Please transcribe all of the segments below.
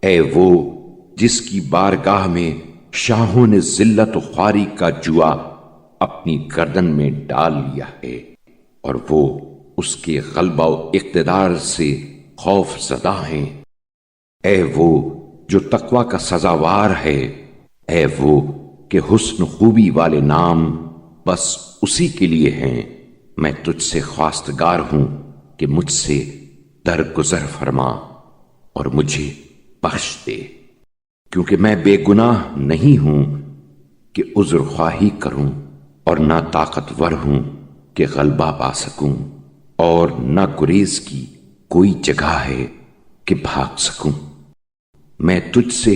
اے وہ جس کی بارگاہ میں شاہوں نے ذلت و خواری کا جوا اپنی گردن میں ڈال لیا ہے، اور وہ اس کے غلبہ و اقتدار سے خوف زدہ ہیں۔ اے وہ جو تقوی کا سزاوار ہے، اے وہ کہ حسن و خوبی والے نام بس اسی کے لیے ہیں۔ میں تجھ سے خواستگار ہوں کہ مجھ سے درگزر فرما اور مجھے بخش دے، کیونکہ میں بے گناہ نہیں ہوں کہ عذر خواہی کروں، اور نہ طاقتور ہوں کہ غلبہ پا سکوں، اور نہ گریز کی کوئی جگہ ہے کہ بھاگ سکوں۔ میں تجھ سے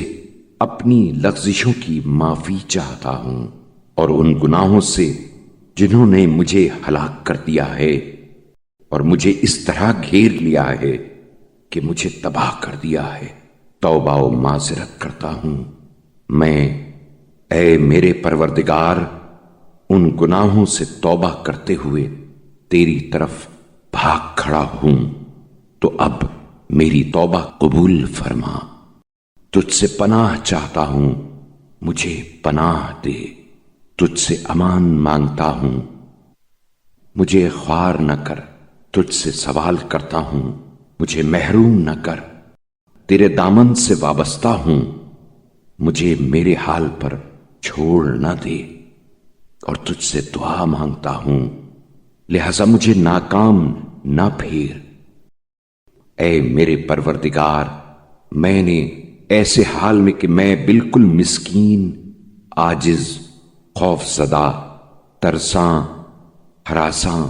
اپنی لغزشوں کی معافی چاہتا ہوں، اور ان گناہوں سے جنہوں نے مجھے ہلاک کر دیا ہے اور مجھے اس طرح گھیر لیا ہے کہ مجھے تباہ کر دیا ہے۔ توبہ و معذرت کرتا ہوں میں، اے میرے پروردگار، ان گناہوں سے توبہ کرتے ہوئے تیری طرف بھاگ کھڑا ہوں، تو اب میری توبہ قبول فرما۔ تجھ سے پناہ چاہتا ہوں، مجھے پناہ دے۔ تجھ سے امان مانگتا ہوں، مجھے خوار نہ کر۔ تجھ سے سوال کرتا ہوں، مجھے محروم نہ کر۔ تیرے دامن سے وابستہ ہوں، مجھے میرے حال پر چھوڑ نہ دے، اور تجھ سے دعا مانگتا ہوں، لہذا مجھے ناکام نہ پھیر۔ اے میرے پروردگار، میں نے ایسے حال میں کہ میں بالکل مسکین، عاجز، خوف زدہ، ترساں، ہراساں،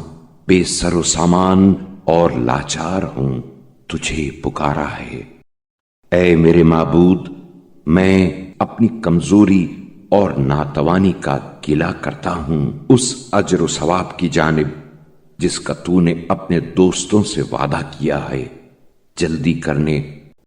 بے سر و سامان اور لاچار ہوں، تجھے پکارا ہے۔ اے میرے معبود، میں اپنی کمزوری اور ناتوانی کا گلہ کرتا ہوں اس اجر و ثواب کی جانب جس کا تو نے اپنے دوستوں سے وعدہ کیا ہے۔ جلدی کرنے